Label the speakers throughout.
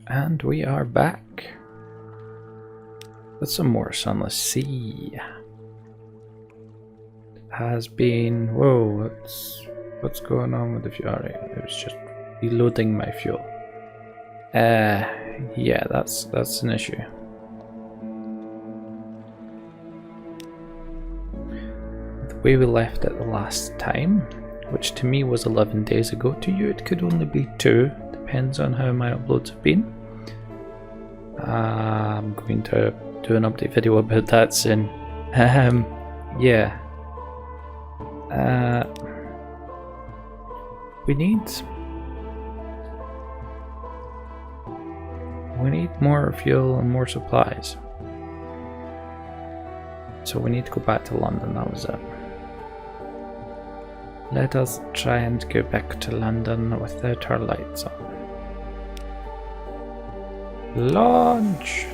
Speaker 1: And we are back with some more Sunless Sea. Has been... Whoa, what's going on with the fuel? It was just reloading my fuel. Yeah, that's an issue. The way we left it the last time, which to me was 11 days ago, to you it could only be 2, depends on how my uploads have been. I'm going to do an update video about that soon. Yeah. We need more fuel and more supplies. So we need to go back to London, that was it. Let us try and go back to London without our lights on. Launch!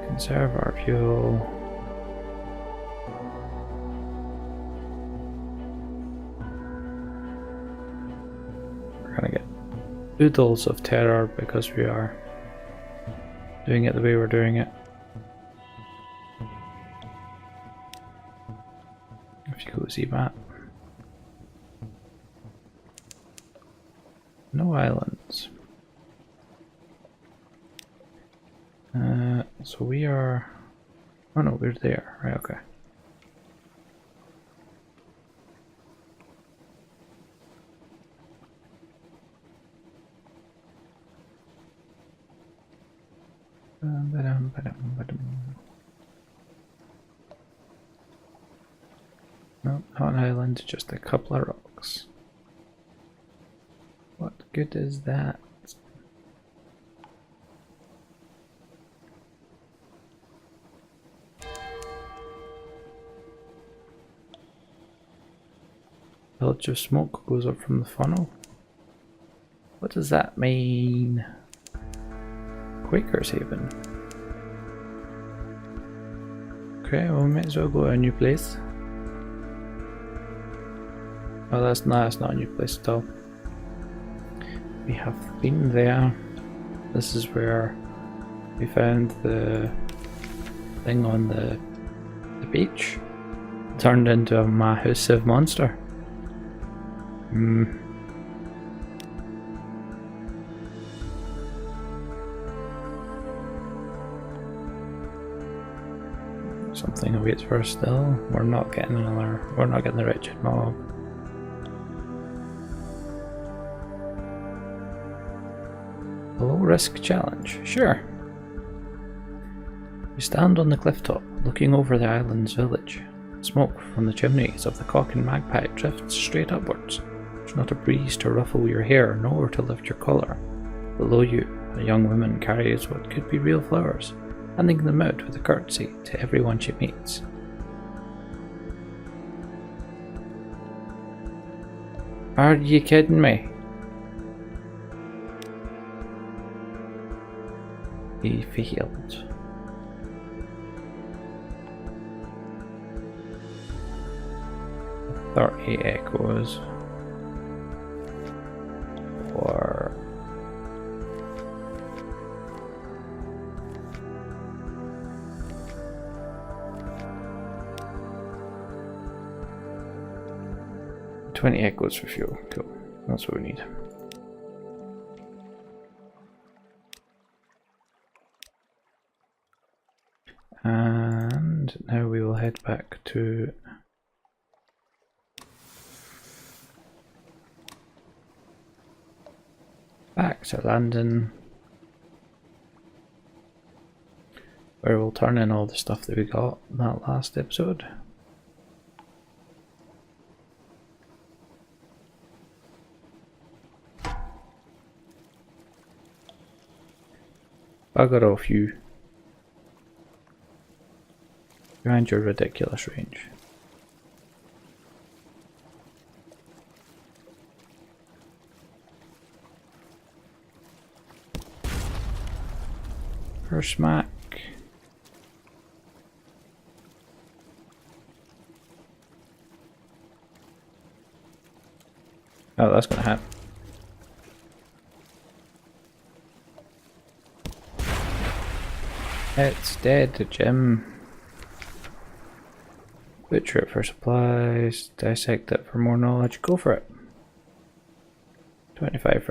Speaker 1: Conserve our fuel. We're gonna get oodles of terror because we are doing it the way we're doing it. If you go see map. No islands. So we are... Oh no, we're there. Right, okay. No, not an island, just a couple of rocks. What good is that? Village of smoke goes up from the funnel. What does that mean? Quaker's Haven. Okay, well, we might as well go to a new place. Oh, that's not a new place at all. We have been there. This is where we found the thing on the beach. Turned into a massive monster. Something awaits for us still. We're not getting the wretched mob. A low risk challenge, sure. We stand on the cliff top, looking over the island's village. Smoke from the chimneys of the Cock and Magpie drifts straight upwards. There's not a breeze to ruffle your hair, nor to lift your collar. Below you, a young woman carries what could be real flowers, handing them out with a curtsy to everyone she meets. Are you kidding me? He failed. "30 echoes or 20 echoes for fuel." Cool, that's what we need. And now we will head back to London, where we'll turn in all the stuff that we got in that last episode. Bugger off, you. Behind your ridiculous range. First smack. Oh, that's gonna happen. It's dead, Jim. Butcher it for supplies, dissect it for more knowledge. Go for it. 25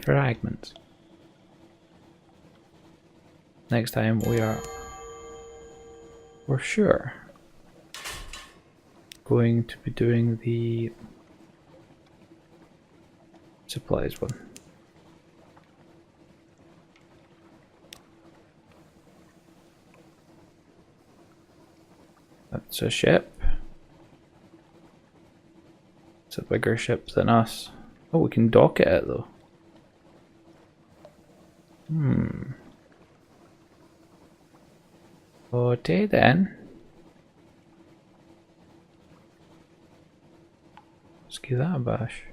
Speaker 1: fragments. Next time we're sure going to be doing the supplies one. That's a ship. It's a bigger ship than us. Oh, we can dock at it though. Okay then. Let's give that a bash.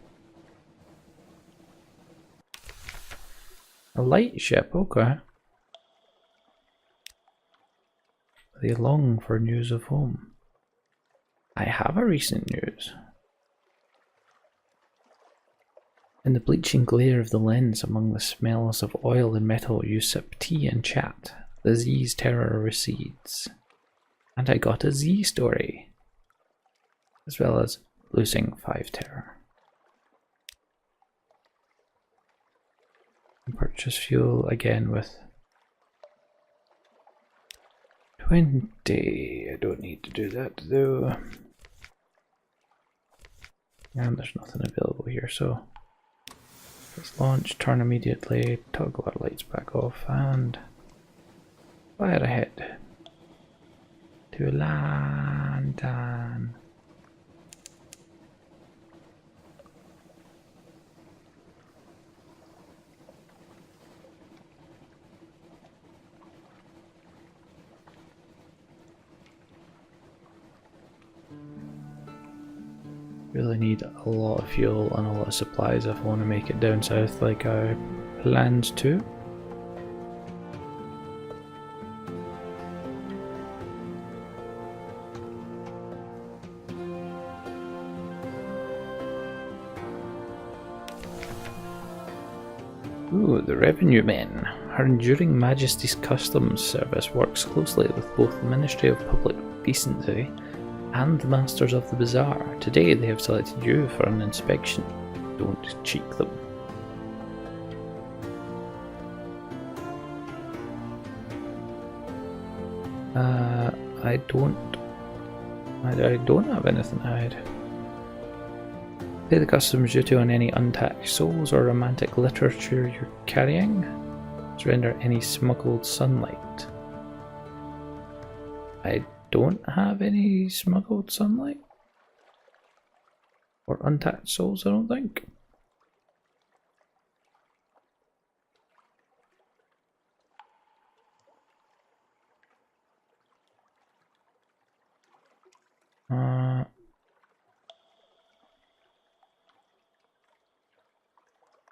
Speaker 1: A light ship, okay. They long for news of home. I have a recent news. In the bleaching glare of the lens among the smells of oil and metal, you sip tea and chat. The Z's terror recedes. And I got a Z story. As well as losing 5 terror. Purchase fuel again with 20. I don't need to do that though. And there's nothing available here, so let's launch, turn immediately, toggle our lights back off, and fire ahead to London. Really need a lot of fuel and a lot of supplies if I want to make it down south like I planned to. Ooh, the revenue men. Her enduring Majesty's Customs Service works closely with both the Ministry of Public Decency and the Masters of the Bazaar. Today they have selected you for an inspection. Don't cheek them. I don't have anything to hide. Pay the customs duty on any untaxed souls or romantic literature you're carrying. Surrender any smuggled sunlight. I don't have any smuggled sunlight. Or untaxed souls, I don't think.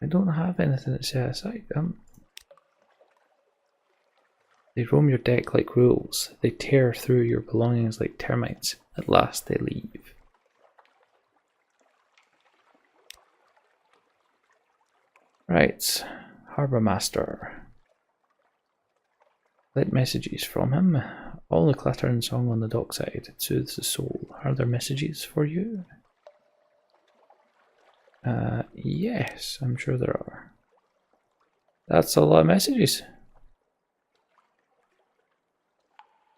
Speaker 1: I don't have anything to set aside. They roam your deck like wolves. They tear through your belongings like termites. At last they leave. Right, Harbour Master. Let messages from him. All the clatter and song on the dockside. It soothes the soul. Are there messages for you? Yes, I'm sure there are. That's a lot of messages.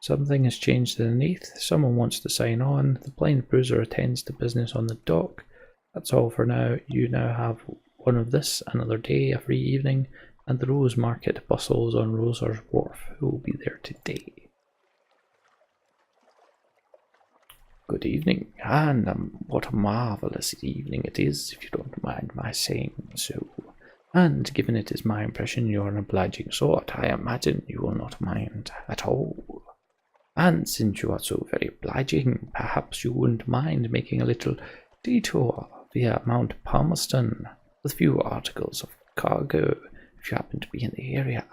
Speaker 1: Something has changed underneath. Someone wants to sign on. The blind bruiser attends to business on the dock. That's all for now. You now have one of this, another day, a free evening, and the Rose Market bustles on Roser's Wharf. Who will be there today? Good evening, and what a marvellous evening it is, if you don't mind my saying so. And given it is my impression you are an obliging sort, I imagine you will not mind at all. And since you are so very obliging, perhaps you wouldn't mind making a little detour via Mount Palmerston with a few articles of cargo, if you happen to be in the area.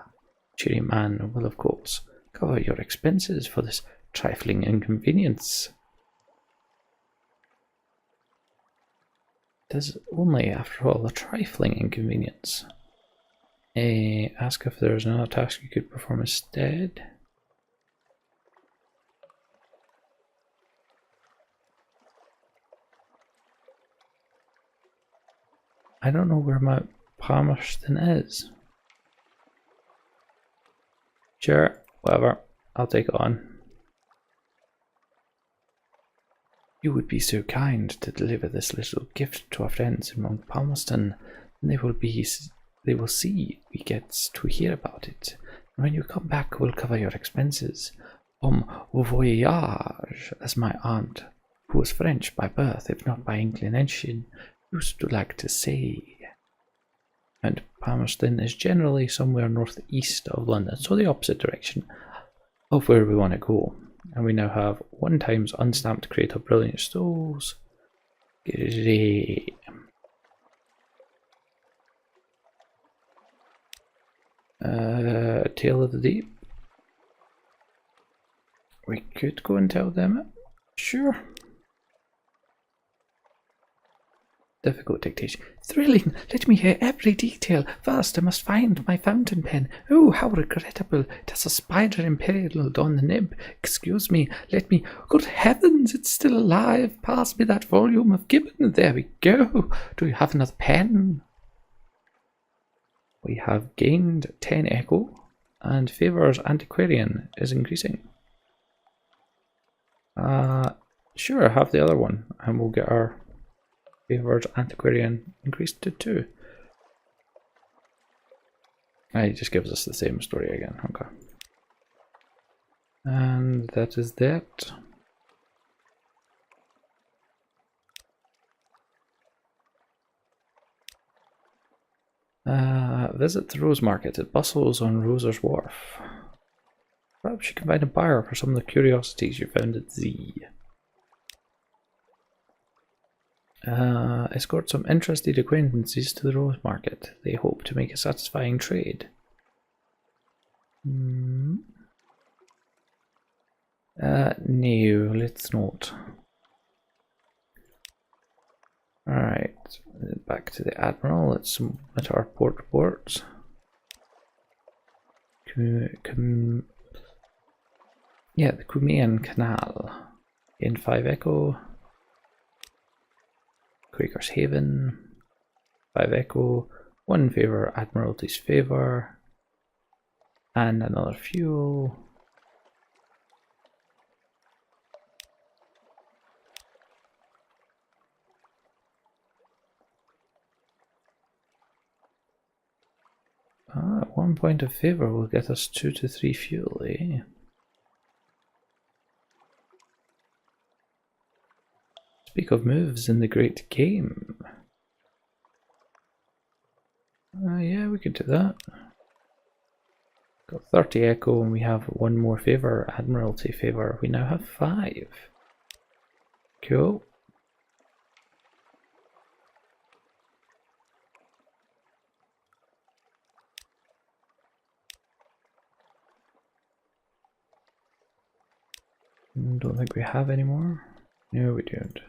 Speaker 1: Cheery man will, of course, cover your expenses for this trifling inconvenience. It is only, after all, a trifling inconvenience. Ask if there's another task you could perform instead. I don't know where my Palmerston is. Sure, whatever. I'll take it on. You would be so kind to deliver this little gift to our friends in Mount Palmerston, and they will see we get to hear about it. And when you come back, we'll cover your expenses. Voyage, as my aunt, who was French by birth, if not by inclination, used to like to say. And Palmerston is generally somewhere northeast of London, so the opposite direction of where we want to go. And we now have 1 times unstamped crate of brilliant stoves. Great. Tale of the Deep. We could go and tell them. Sure. Difficult dictation. Thrilling! Let me hear every detail. First, I must find my fountain pen. Oh, how regrettable! It has a spider impaled on the nib. Excuse me, let me. Good heavens, it's still alive! Pass me that volume of Gibbon. There we go. Do you have another pen? We have gained 10 echo, and Favor's antiquarian is increasing. Sure, have the other one, and we'll get our Favor's antiquarian increased to 2. It just gives us the same story again. Okay. And that is that. Visit the Rose Market. It bustles on Roser's Wharf. Perhaps you can find a buyer for some of the curiosities you found at Z. Escort some interested acquaintances to the Rose Market. They hope to make a satisfying trade. No, let's not. Alright, back to the Admiral. Let's submit our port reports. Yeah, the Cumean Canal. In 5 echo. Quaker's Haven. 5 echo. 1 favor, Admiralty's favor. And another fuel. Ah, 1 point of favor will get us 2 to 3 fuel, eh? Speak of moves in the great game. Yeah, we could do that. Got 30 echo and we have 1 more favor, Admiralty favor. We now have 5. Cool. Don't think we have any more. No, we don't.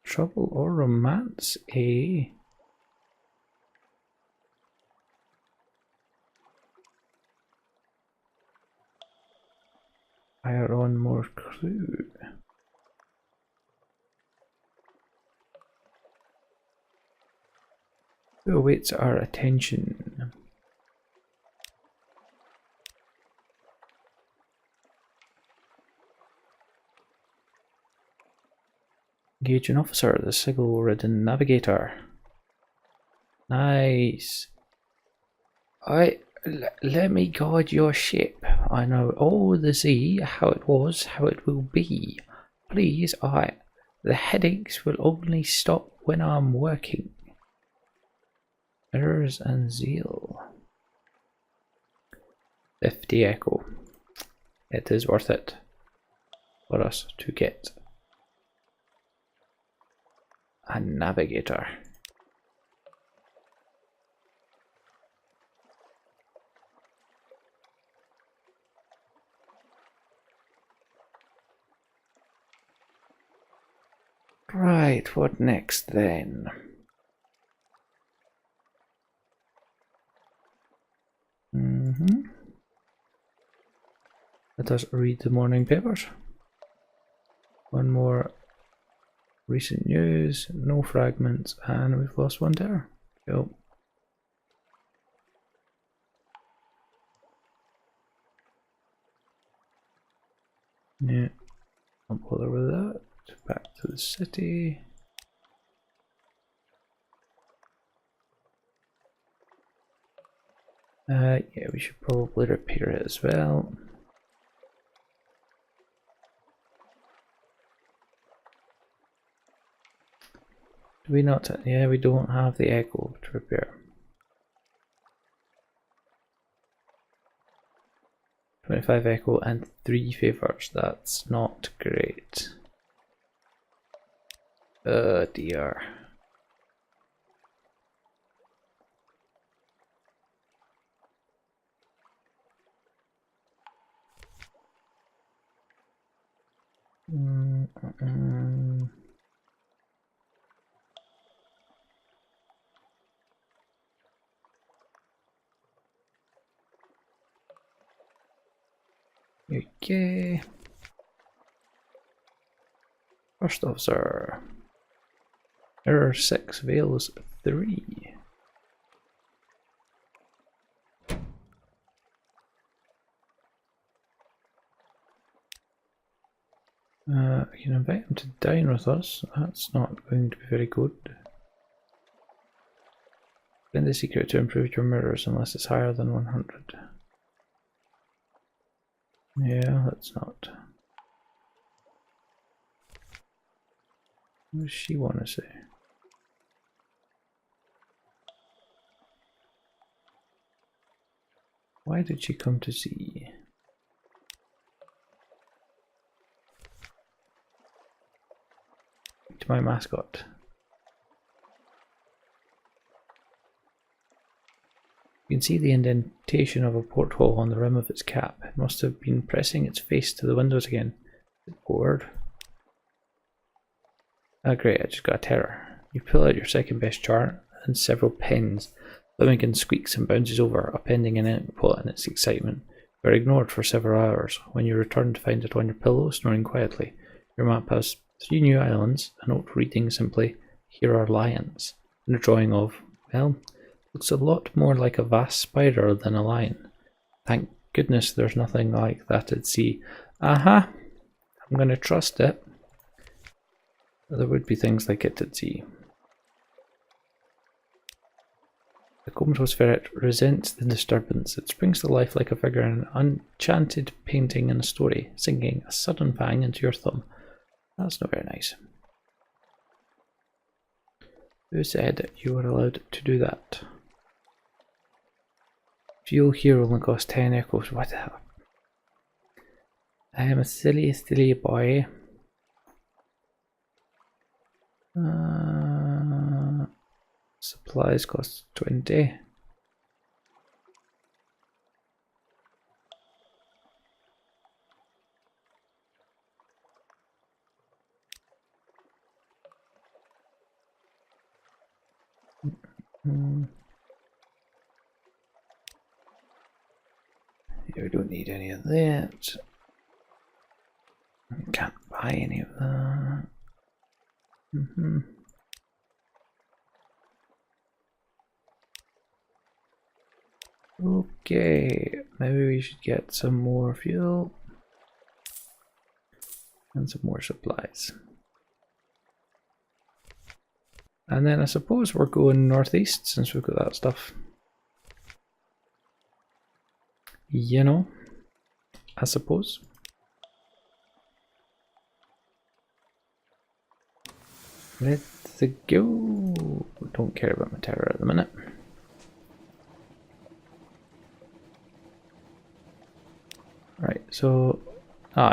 Speaker 1: Trouble or romance, eh? Hire on more crew. Who awaits our attention? Engage an officer, the Sigil-ridden navigator. Nice. Let me guide your ship. I know all the sea, how it was, how it will be. Please, the headaches will only stop when I'm working. Errors and zeal. 50 echo. It is worth it for us to get a navigator. Right, what next then? Let us read the morning papers. One more recent news, no fragments, and we've lost one there. Cool. Yeah, I'll bother with that. Back to the city. Yeah, we should probably repair it as well. Do we not? Yeah, we don't have the echo to repair. 25 echo and 3 favors. That's not great. Oh dear. Okay. First officer. Error 6, Veils 3. We can invite him to dine with us. That's not going to be very good. Find the secret to improve your mirrors unless it's higher than 100. Yeah, that's not. What does she want to say? Why did she come to see? To my mascot. You can see the indentation of a porthole on the rim of its cap. It must have been pressing its face to the windows again. Is it bored? Ah, great, I just got a terror. You pull out your second best chart and several pens. Lemmigan squeaks and bounces over, appending an input in its excitement. You are ignored for several hours. When you return to find it on your pillow, snoring quietly. Your map has 3 new islands, a note reading simply, "Here are lions," and a drawing of, well, looks a lot more like a vast spider than a lion. Thank goodness there's nothing like that at sea. Aha! I'm gonna trust it. There would be things like it at sea. The comatose ferret resents the disturbance. It springs to life like a figure in an enchanted painting in a story, sinking a sudden pang into your thumb. That's not very nice. Who said you were allowed to do that? Fuel here only costs 10 echoes. What the hell? I am a silly, silly boy. Supplies cost 20. Yeah, we don't need any of that. Can't buy any of that. Okay, maybe we should get some more fuel and some more supplies. And then I suppose we're going northeast since we've got that stuff. You know, I suppose. Let's go. Don't care about my terror at the minute. Right, so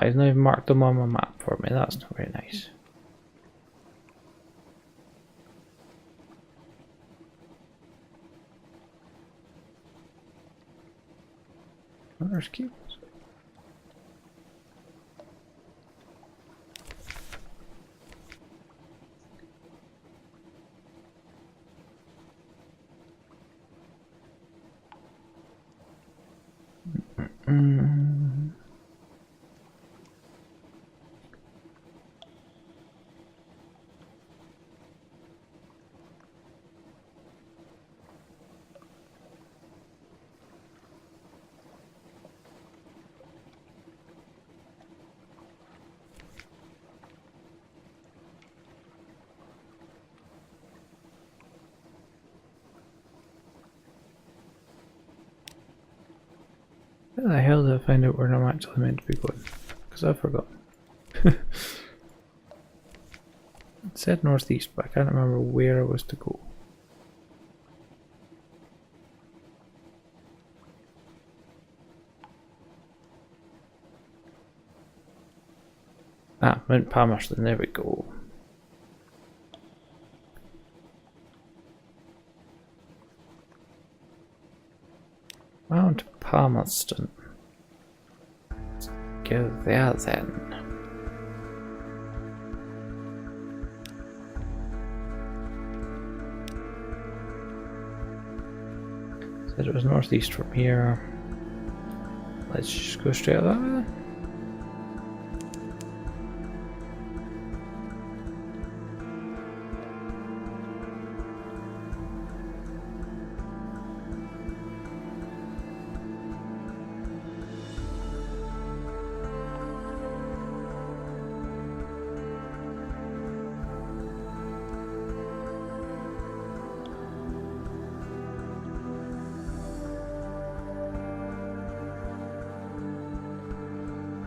Speaker 1: he's now marked them on my map for me. That's not very nice. There's cables. Mm. How the hell did I find out where I'm actually meant to be going? Because I forgot. It said northeast, but I can't remember where I was to go. Ah, Mount Palmerston, there we go. Mount Palmerston. Let's go there then. Said it was northeast from here. Let's just go straight that way.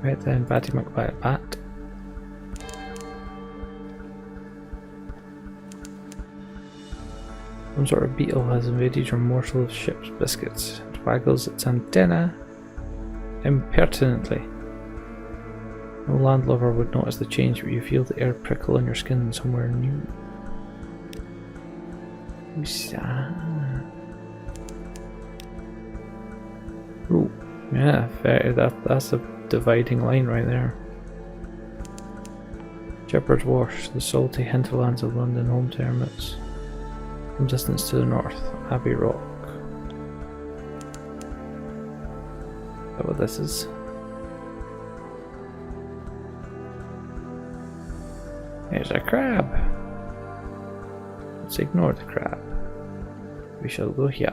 Speaker 1: Right then, Batty McBat. Some sort of beetle has invaded your morsel of ship's biscuits. It waggles its antenna impertinently. No landlubber would notice the change, but you feel the air prickle on your skin somewhere new. Who's that? Ooh, yeah, fair. That's a dividing line right there. Shepherd's Wash, the salty hinterlands of London, home to hermits. Some distance to the north, Abbey Rock. Is that what this is? There's a crab. Let's ignore the crab. We shall go here.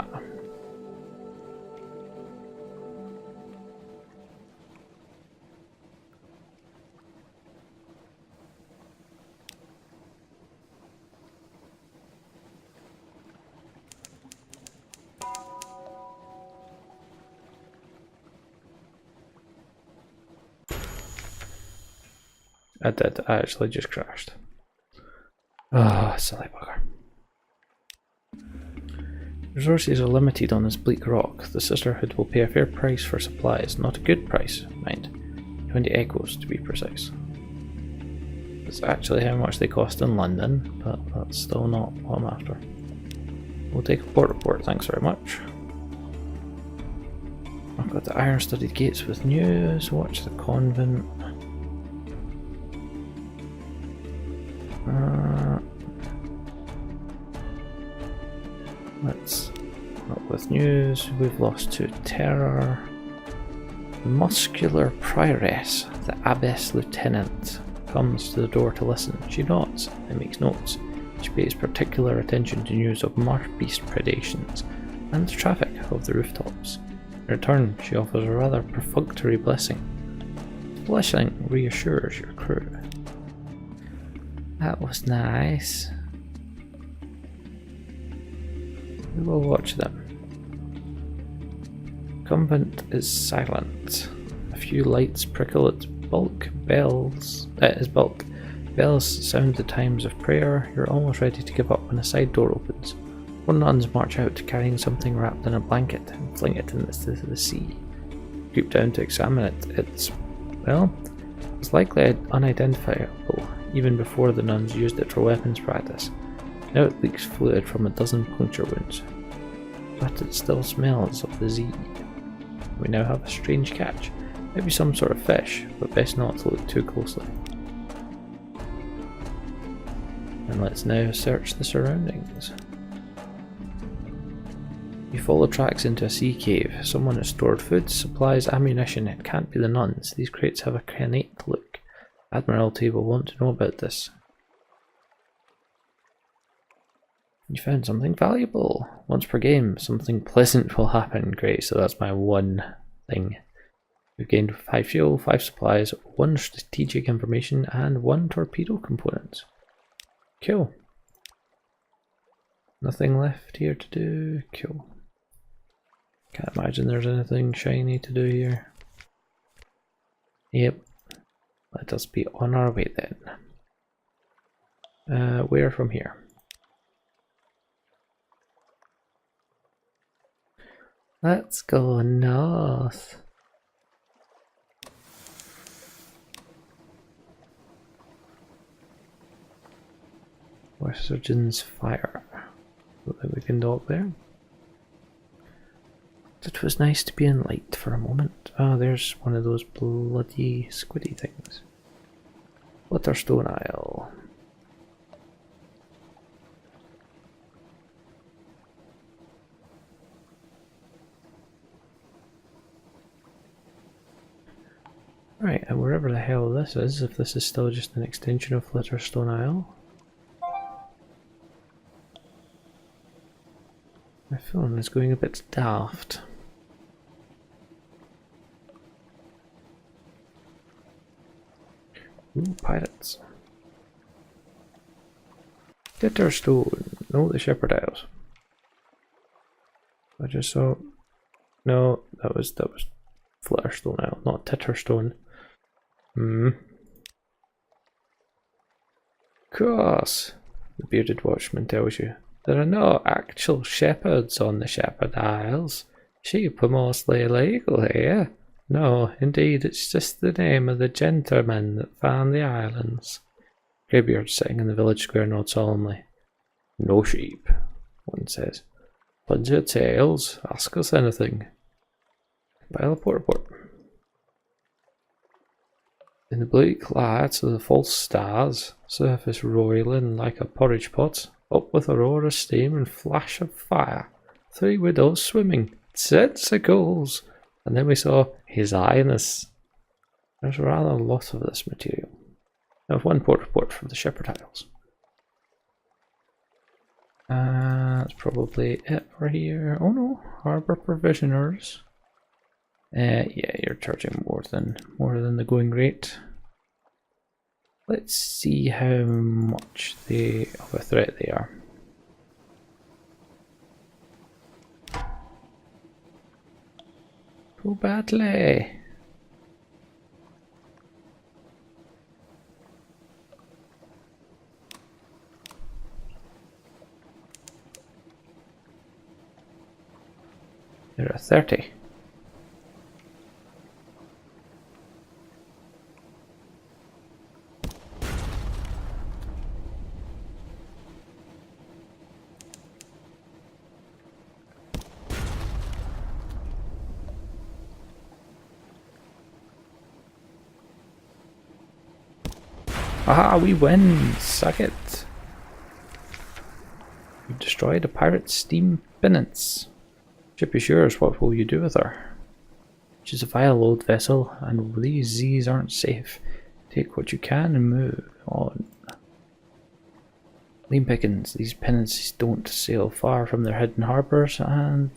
Speaker 1: I did. I actually just crashed. Ah, oh, silly bugger. Resources are limited on this bleak rock. The Sisterhood will pay a fair price for supplies. Not a good price, mind. 20 echoes to be precise. That's actually how much they cost in London, but that's still not what I'm after. We'll take a port report, thanks very much. I've got the iron-studded gates with news. Watch the convent. Let's up with news. We've lost to terror. The muscular prioress, the abbess lieutenant, comes to the door to listen. She nods and makes notes. She pays particular attention to news of marsh beast predations and the traffic of the rooftops. In return, she offers a rather perfunctory blessing. The blessing reassures your crew. That was nice. We will watch them. Convent is silent. A few lights prickle its bulk. Bells sound the times of prayer. You're almost ready to give up when a side door opens. Four nuns march out carrying something wrapped in a blanket and fling it into the sea. Creep down to examine it. It's likely unidentifiable even before the nuns used it for weapons practice. Now it leaks fluid from a dozen puncture wounds. But it still smells of the sea. We now have a strange catch. Maybe some sort of fish, but best not to look too closely. And let's now search the surroundings. You follow tracks into a sea cave. Someone has stored food, supplies, ammunition. It can't be the nuns. These crates have a ornate look. Admiralty will want to know about this. You found something valuable. Once per game, something pleasant will happen. Great, so that's my one thing. We've gained 5 fuel, 5 supplies, 1 strategic information, and 1 torpedo component. Cool. Nothing left here to do. Cool. Can't imagine there's anything shiny to do here. Yep. Let us be on our way then. Where from here? Let's go north. West Surgeon's Fire. Look like we can dock there. It was nice to be in light for a moment. Oh, there's one of those bloody squiddy things. Flutterstone Isle. Right, and wherever the hell this is, if this is still just an extension of Flutterstone Isle. My phone is going a bit daft. Ooh, pirates. Titterstone. No, the Shepherd Isles. I just saw. No, that was Flutterstone Isle, not Titterstone. Course, the bearded watchman tells you. There are no actual shepherds on the Shepherd Isles. Sheep are mostly illegal here. No, indeed, it's just the name of the gentleman that found the islands. Greybeard sitting in the village square nods solemnly. No sheep, one says. Plunge your tails, ask us anything. By the port. In the bleak light of the false stars, surface roiling like a porridge pot, up with a roar of steam and flash of fire, 3 widows swimming, tentacles, and then we saw His Highness. There's rather a lot of this material. I have 1 port report from the Shepherd Isles. That's probably it for here. Oh no, harbour provisioners. Yeah, you're charging more than the going rate. Let's see how much of a threat they are. Go badly. There are 30. Aha, we win! Suck it! You've destroyed a pirate's steam pinnace. Ship is yours, what will you do with her? She's a vile old vessel, and these seas aren't safe. Take what you can and move on. Lean pickings, these pinnaces don't sail far from their hidden harbours, and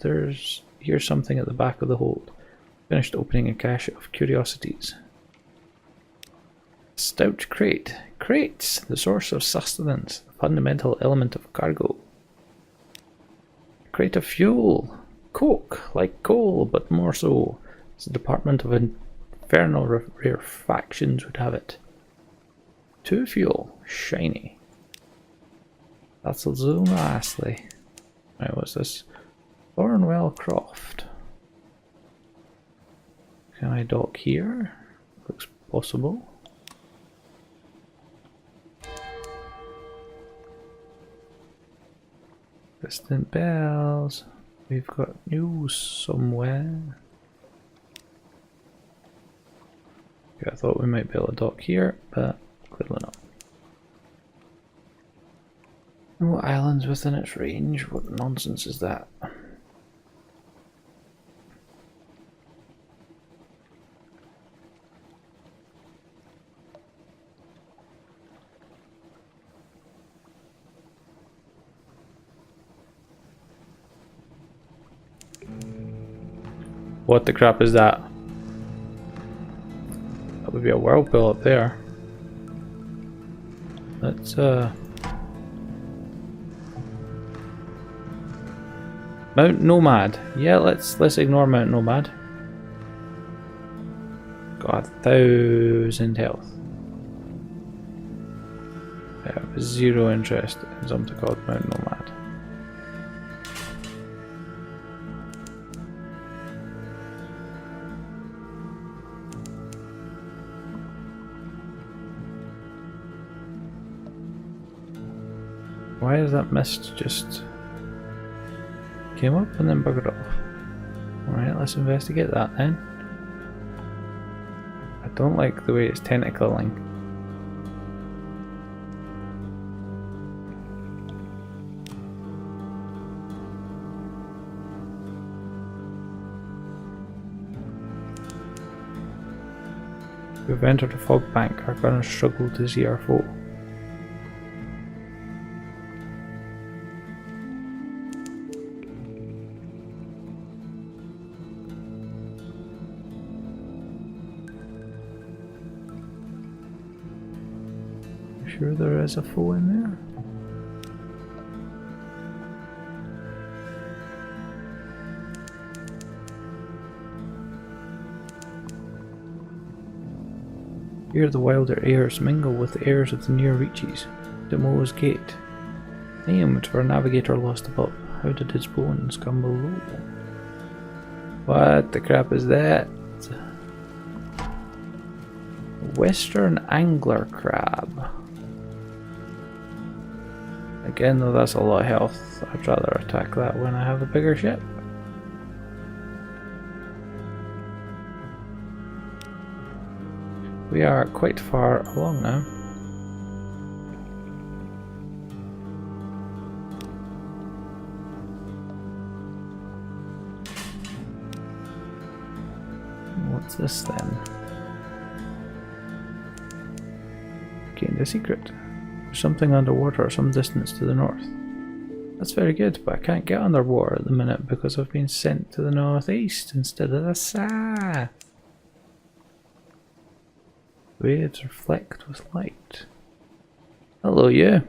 Speaker 1: here's something at the back of the hold. Finished opening a cache of curiosities. Stout crate. Crates, the source of sustenance, the fundamental element of cargo. Crate of fuel. Coke, like coal, but more so. As the Department of Infernal Rarefactions would have it. 2 fuel. Shiny. That's a zoom lastly. Right, what's this? Thornwell Croft. Can I dock here? Looks possible. Distant bells. We've got news somewhere. Okay, I thought we might be able to dock here, but clearly not. No islands within its range? What nonsense is that? What the crap is that? That would be a whirlpool up there. Let's Mount Nomad. Yeah, let's ignore Mount Nomad. Got 1,000 health. I have zero interest in something called Mount Nomad. Why is that mist just came up and then buggered off? Alright, let's investigate that then. I don't like the way it's tentacling. We've entered a fog bank. Our gunners struggle to see our foe. Sure there is a foe in there? Here the wilder airs mingle with the airs of the near reaches. Demo's Gate. Named for a navigator lost above. How did his bones come below? What the crap is that? Western angler crab. Again, though that's a lot of health, I'd rather attack that when I have a bigger ship. We are quite far along now. What's this then? Gained a secret. Something underwater some distance to the north. That's very good, but I can't get underwater at the minute because I've been sent to the northeast instead of the south. Waves reflect with light. Hello, you.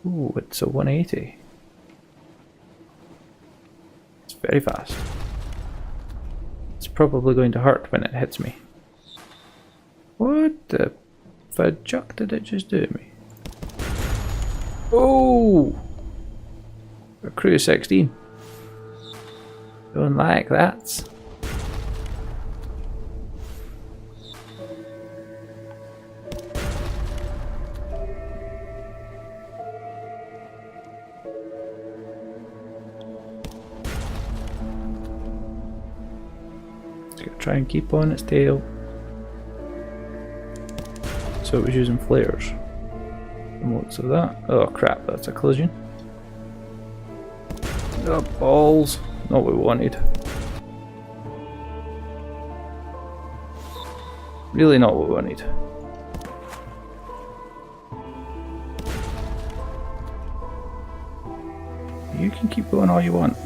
Speaker 1: Ooh, it's a 180. It's very fast. It's probably going to hurt when it hits me. What the fudge did it just do to me? Oh! A crew of 16. Don't like that. It's gonna try and keep on its tail. So it was using flares. And what's of that? Oh crap, that's a collision. Oh, balls. Not what we wanted. Really not what we wanted. You can keep going all you want.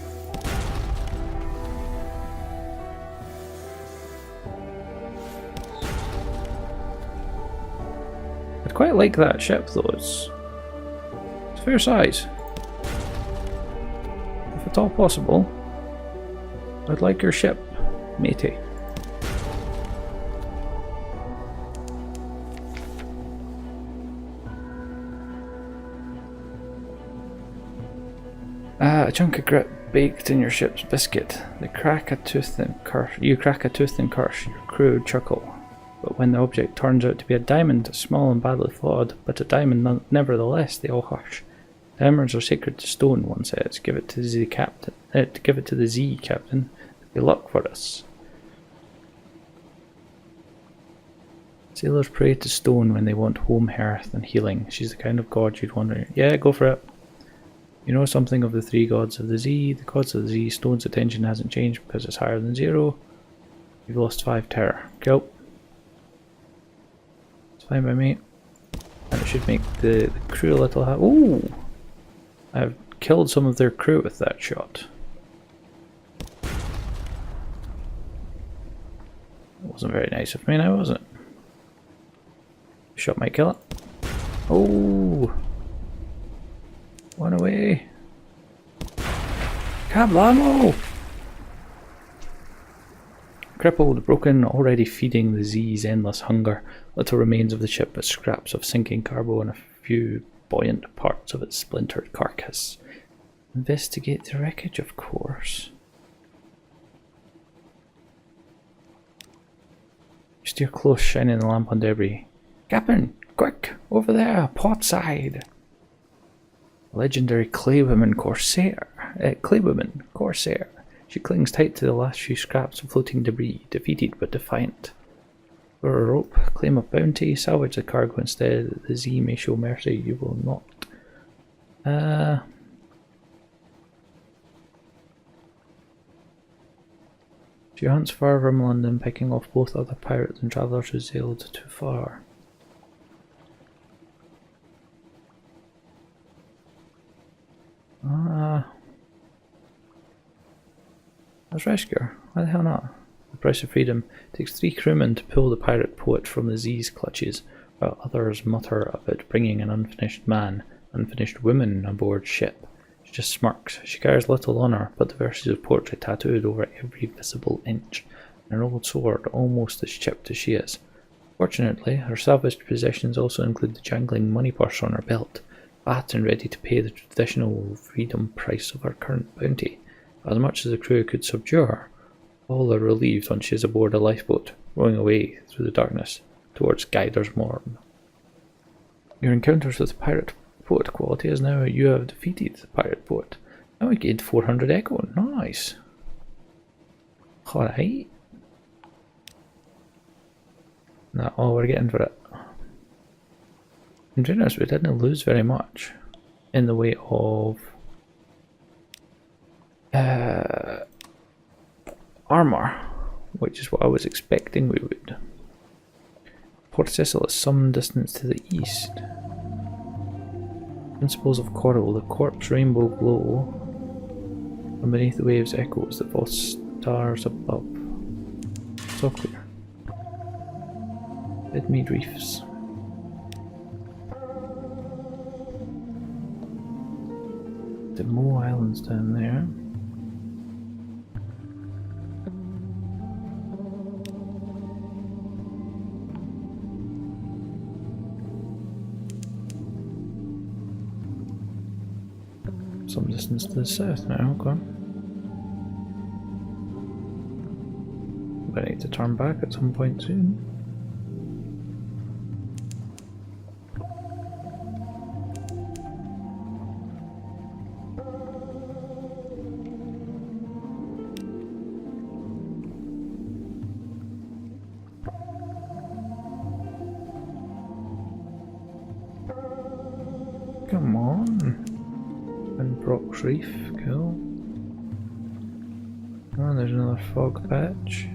Speaker 1: I'd quite like that ship though, it's fair size. If at all possible, I'd like your ship, matey. A chunk of grit baked in your ship's biscuit. You crack a tooth and curse, your crew chuckle. But when the object turns out to be a diamond, small and badly flawed, but a diamond nevertheless, they all hush. Diamonds are sacred to stone, one says. Give it to the Z captain. Give it to the Z captain. Good luck for us. Sailors pray to stone when they want home, hearth, and healing. She's the kind of god you'd wonder. Yeah, go for it. You know something of the three gods of the Z. The gods of the Z. Stone's attention hasn't changed because it's higher than 0. You've lost 5 terror. Cool. It's fine by me. And it should make the crew a little happy. Ooh! I have killed some of their crew with that shot. It wasn't very nice of me now, was it? Shot might kill it. Oh! One away! Kablamo! Crippled, broken, already feeding the Z's endless hunger, little remains of the ship but scraps of sinking cargo and a few buoyant parts of its splintered carcass. Investigate the wreckage, of course. Steer close, shining the lamp on debris. Captain, quick, over there, port side. Legendary Claywoman Corsair. She clings tight to the last few scraps of floating debris, defeated but defiant. For a rope, claim a bounty, salvage the cargo instead. The Z may show mercy, you will not. She hunts far from London, picking off both other pirates and travellers who sailed too far. Let's rescue her. Why the hell not? The price of freedom takes 3 crewmen to pull the pirate poet from the Z's clutches, while others mutter about bringing an unfinished woman aboard ship. She just smirks. She carries little on her, but the verses of poetry tattooed over every visible inch, and her old sword almost as chipped as she is. Fortunately, her salvaged possessions also include the jangling money purse on her belt, fat and ready to pay the traditional freedom price of her current bounty. As much as the crew could subdue her, all are relieved when she is aboard a lifeboat, rowing away through the darkness towards Guider's Morn. Your encounters with the pirate poet quality is now you have defeated the pirate poet. Now we gained 400 echo. Nice. Alright. Not all we're getting for it. In fairness, we didn't lose very much in the way of armour, which is what I was expecting we would. Port Cecil is some distance to the east. Principles of Coral, the corpse rainbow glow from beneath the waves echoes the false stars above. So clear. Bidmead Reefs. The Mo Islands down there. Some distance to the south now, okay. I need to turn back at some point soon. Come on. Brock's Reef, cool. Oh, there's another fog patch.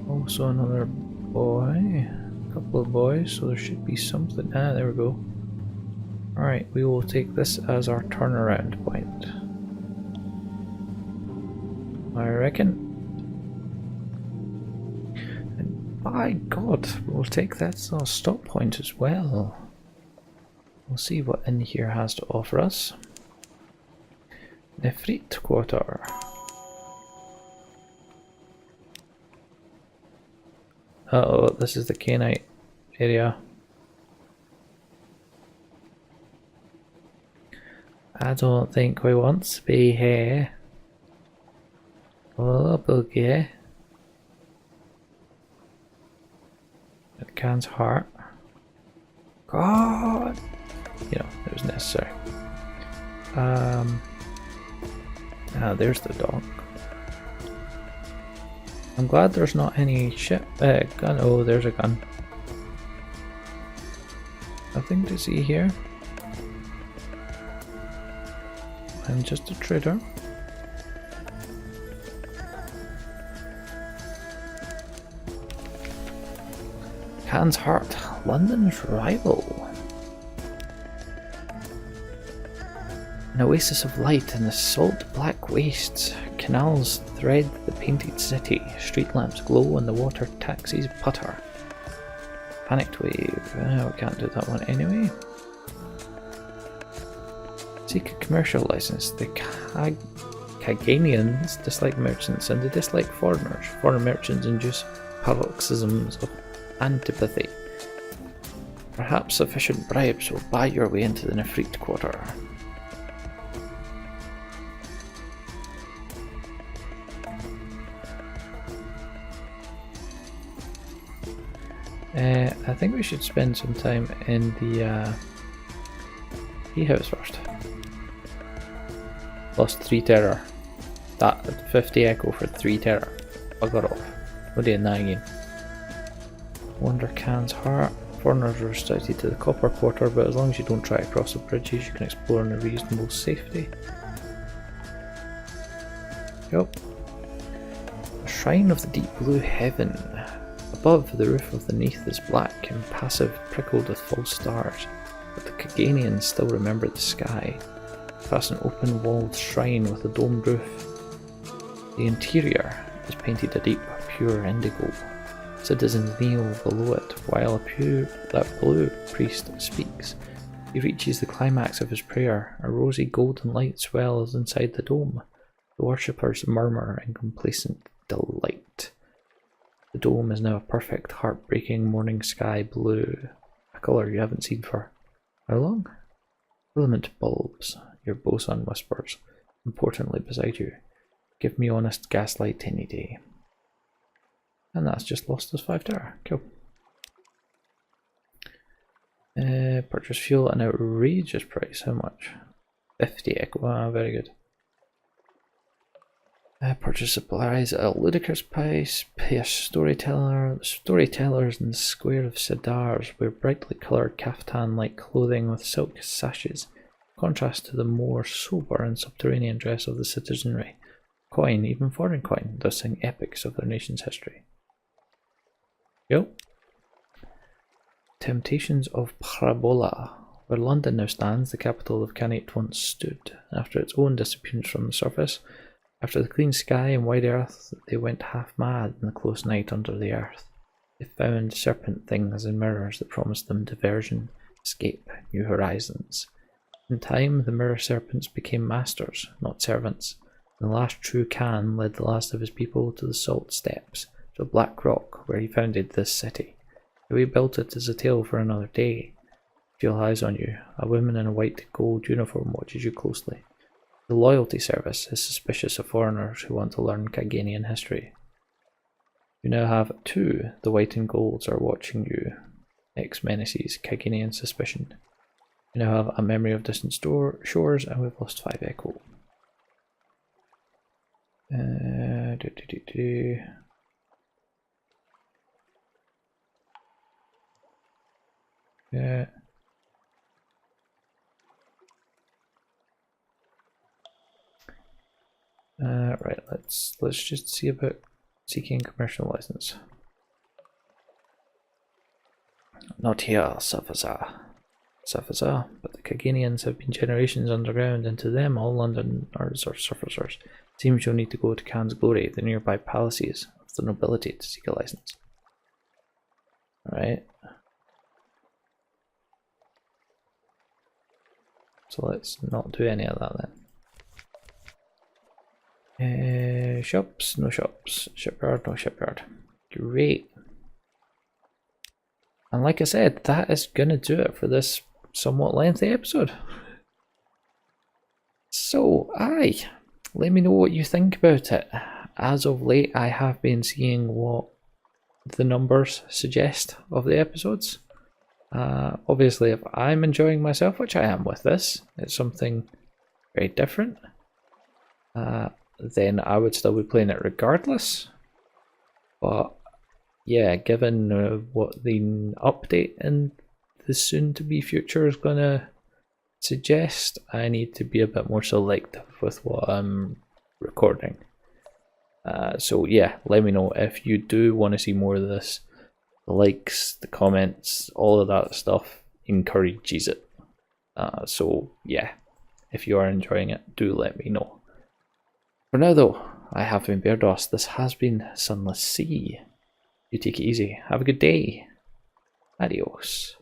Speaker 1: Also another boy. A couple of boys, so there should be something. Ah, there we go. Alright, we will take this as our turnaround point. I reckon. And by God, we'll take that as our stop point as well. We'll see what in here has to offer us. Nefrit Quarter. Uh-oh, this is the Canite area. I don't think we want to be here. Oh, buggy. It can't hurt. God! You know, it was necessary. There's the dock. I'm glad there's not any ship, gun. Oh, there's a gun. Nothing to see here. I'm just a trader. Can's Heart, London's rival. An oasis of light in the salt black wastes. Canals thread the painted city. Street lamps glow and the water taxis putter. Panicked wave. We can't do that one anyway. Seek a commercial license. The Caganians dislike merchants and they dislike foreigners. Foreign merchants induce paroxysms of antipathy. Perhaps sufficient bribes will buy your way into the Nefrit quarter. I think we should spend some time in the tea house first. Lost 3 terror. That 50 echo for 3 terror. Bugger off. We're doing that again. Wonder Can's heart. Foreigners are restricted to the copper quarter, but as long as you don't try to cross the bridges, you can explore in a reasonable safety. Yup. Shrine of the Deep Blue Heaven. Above, the roof of the Neath is black, impassive, prickled with false stars, but the Caganians still remember the sky. Past an open-walled shrine with a domed roof. The interior is painted a deep, pure indigo. Citizens kneel below it, while that blue priest speaks. He reaches the climax of his prayer. A rosy golden light swells inside the dome. The worshippers murmur in complacent delight. The dome is now a perfect, heartbreaking morning sky blue, a colour you haven't seen for how long? Filament bulbs, your bosun whispers, importantly beside you. Give me honest gaslight any day. And that's just lost us 5 terror. Cool. Purchase fuel at an outrageous price. How much? 50 echo. Ah, very good. Purchase supplies at a ludicrous price. Pay a storyteller. Storytellers in the square of Sidars wear brightly coloured kaftan-like clothing with silk sashes, contrast to the more sober and subterranean dress of the citizenry. Coin, even foreign coin, thus sing epics of their nation's history. Yep. Temptations of Parabola. Where London now stands, the capital of Canate once stood. After its own disappearance from the surface, after the clean sky and wide earth, they went half mad in the close night under the earth. They found serpent things and mirrors that promised them diversion, escape, new horizons. In time, the mirror serpents became masters, not servants. And the last true Khan led the last of his people to the salt steppes, to a black rock where he founded this city. How he built it is a tale for another day. Feel eyes on you. A woman in a white gold uniform watches you closely. The loyalty service is suspicious of foreigners who want to learn Caganian history. You now have 2. The white and golds are watching you. Ex-menaces, Caganian suspicion. You now have a memory of distant shores, and we've lost 5 echo. Yeah. Right, let's just see about seeking commercial license. Not here, Safazar, but the Caganians have been generations underground, and to them all Londoners are surfacers. Seems you'll need to go to Khan's Glory, the nearby palaces of the nobility, to seek a license. Alright. So let's not do any of that then. Shops, no shops. Shipyard, no shipyard. Great. And like I said, that is gonna do it for this somewhat lengthy episode. So, let me know what you think about it. As of late, I have been seeing what the numbers suggest of the episodes. Obviously, if I'm enjoying myself, which I am with this, it's something very different. Then I would still be playing it regardless. But yeah, given what the update in the soon-to-be future is going to suggest, I need to be a bit more selective with what I'm recording. So yeah, let me know if you do want to see more of this. The likes, the comments, all of that stuff encourages it. So yeah, If you are enjoying it, do let me know. For now though, I have been Bairdos. This has been Sunless Sea. You take it easy. Have a good day. Adios.